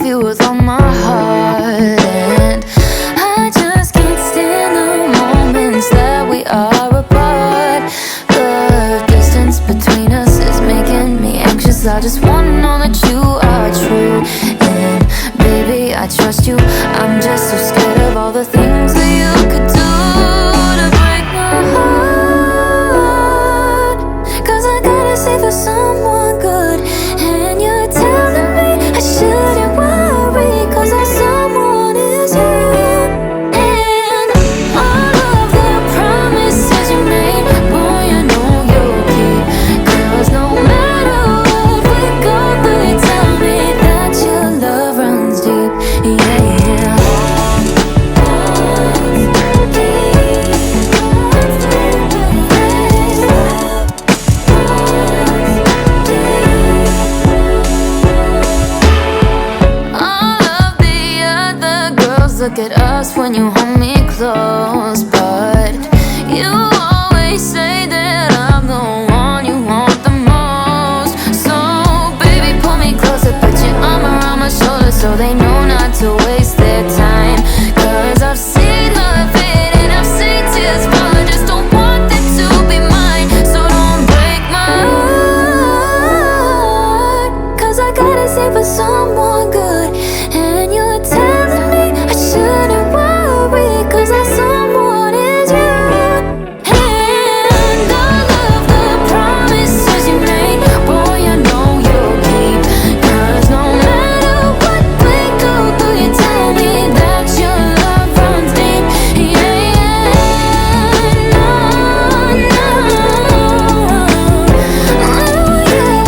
you with all my heart. And I just can't stand the moments that we are apart. The distance between us is making me anxious. I just wanna know that you are true. And baby, I trust you. I'm just so scared of all the things that you could do to break my heart. Cause I gotta say for someone good, and you're telling me I shouldn't worry, cause that someone is you. And all of the promises you made, boy, I know you'll keep. Cause no matter what we go through, you tell me that your love runs deep. Yeah, yeah. Look at us when you hold me close, but you always say that I'm the one you want the most. So baby, pull me closer, put your arm around my shoulder, so they know not to waste their time. Cause I've seen love fade and I've seen tears fall, I just don't want them to be mine. So don't break my heart, cause I gotta say for someone good, and you're telling me I shouldn't worry, cause that someone is you. And all of the promises you made, boy, I know you'll keep. Cause no matter what we go through, you tell me that your love runs deep. Yeah, yeah. No, no. Oh, yeah.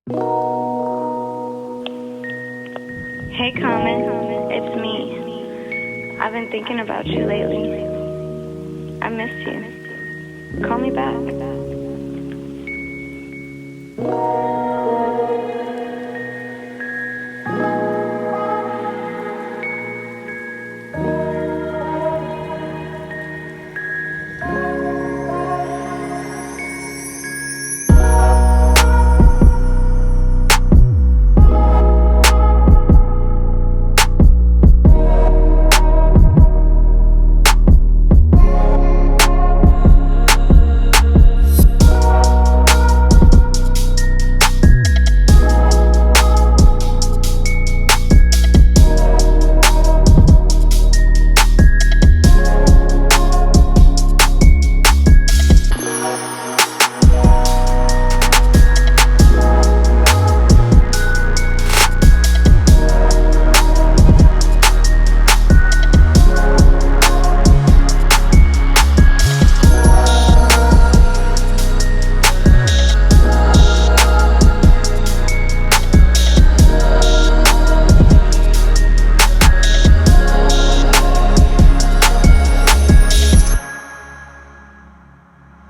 No. Hey, Common, it's me. I've been thinking about you lately. I missed you. Call me back.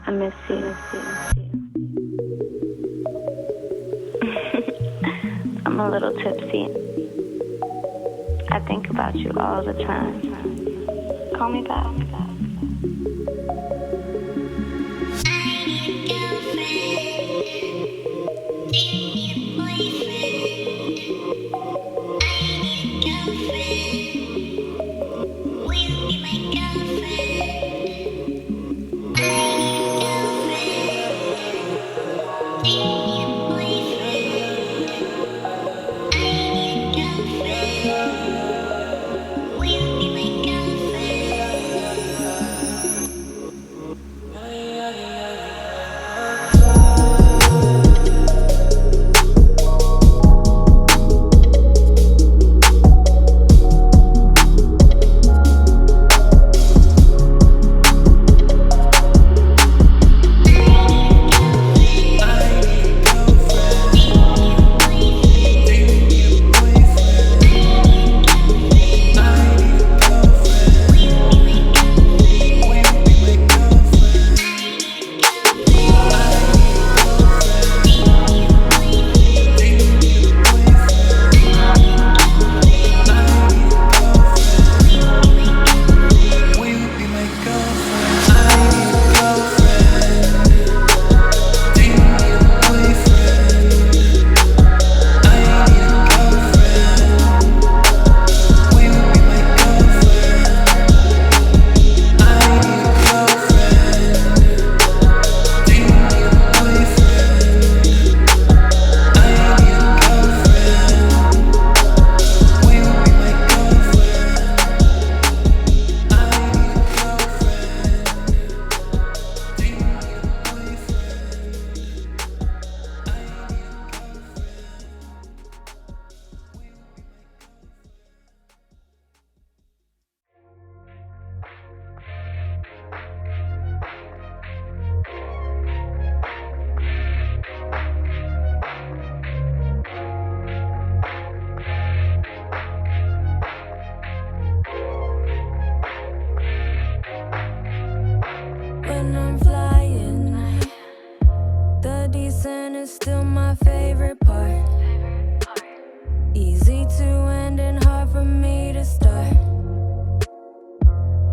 I miss you. I'm a little tipsy. I think about you all the time. Call me back.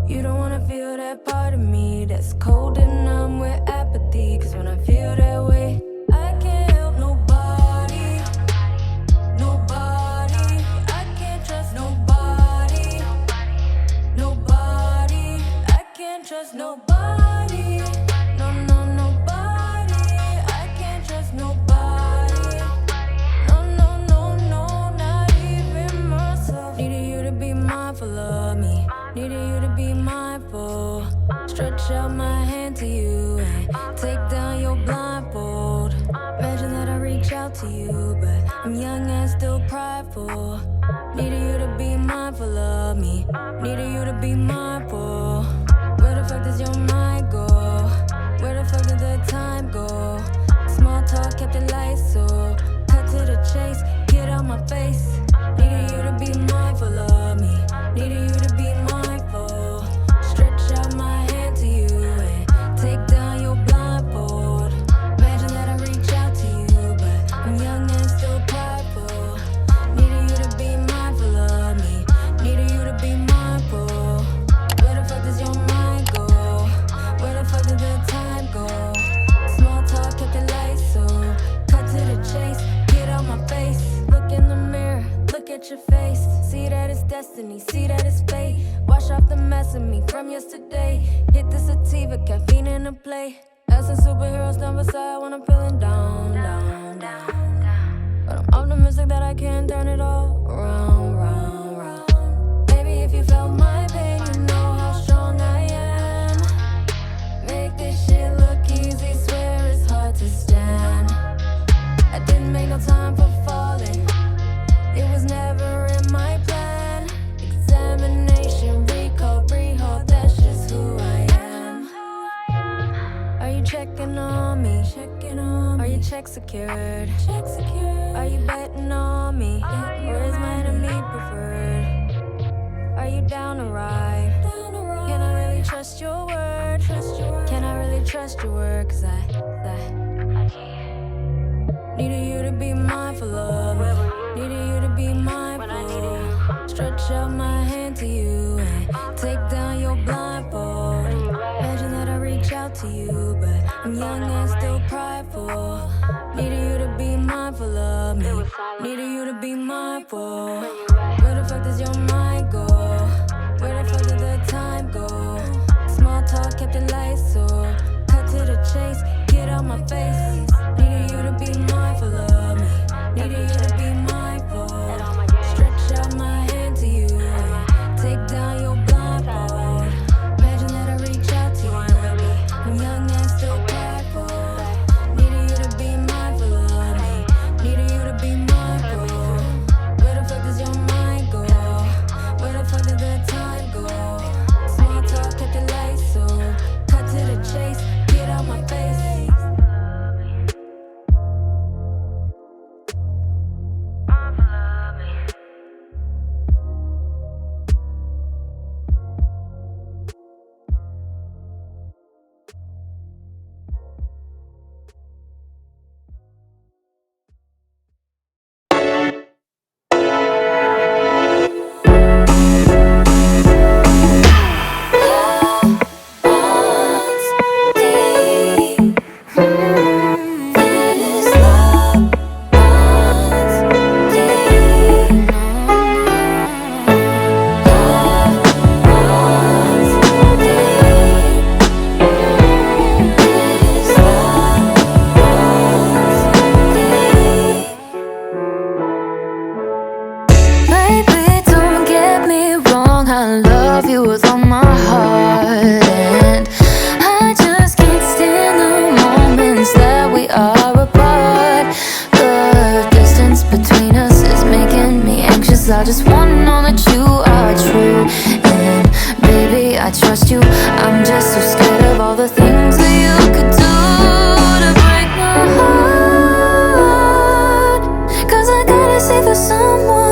You don't wanna feel that part of me that's cold and numb with apathy. Cause when I feel that way, I can't help nobody. Nobody, I can't trust nobody. Nobody, I can't trust nobody. No, no, nobody, I can't trust nobody. No, no, no, no, not even myself. Needed you to be mindful of me. Needed you to be mindful. Stretch out my hand to you and take down your blindfold. Imagine that I reach out to you, but I'm young and still prideful. Needed you to be mindful of me. Needed you to be mindful. Where the fuck does your mind go? Where the fuck did the time go? Small talk kept it light, so cut to the chase, get out my face. Needed you to be mindful of me. Needed you to be mindful. Stretch out my hand to you and take down your blindfold. Imagine that I reach out to you, but I'm young and still prideful. Needed you to be mindful of me. Needed you to be mindful. Where the fuck does your mind go? Where the fuck did the time go? Small talk kept it light, so cut to the chase, get out my face. Look in the mirror, look at your face. See that it's destiny, see that it's fate. Wash off the mess of me from yesterday. Hit the sativa, caffeine in the play. Asking superheroes stand beside when I'm feeling down, down, down. But I'm optimistic that I can turn it all around, round, round. Baby, if you felt my pain, you know how strong I am. Make this shit look easy, swear it's hard to stand. I didn't make no time for falling. It was never in my plan. Examination, recall, rehaul, that's just who I am. Are you checking on me? Are your checks secured? Are you betting on me? Or is my enemy preferred? Are you down to ride? Can I really trust your word? Can I really trust your word? Cause I needed you to be mindful of me. Needed you to be mindful. Stretch out my hand to you and take down your blindfold. Imagine that I reach out to you, but I'm young and still prideful. Needed you to be mindful of me. Needed you to be mindful. Where the fuck does your mind go? Where the fuck did the time go? Small talk kept it light, so cut to the chase, get out my face. Needed you to be mindful of me. Needed you to be mindful. Stretch out my hand to you and take down your blindfold. Imagine that I reach out to you, I'm young and still prideful. Needed you to be mindful of me. Needed you to be mindful. Where the fuck does your mind go? Where the fuck did the time go? Small talk kept it light, so cut to the chase, get out my face. I just wanna know that you are true. And baby, I trust you. I'm just so scared of all the things that you could do to break my heart. Cause I gotta see through someone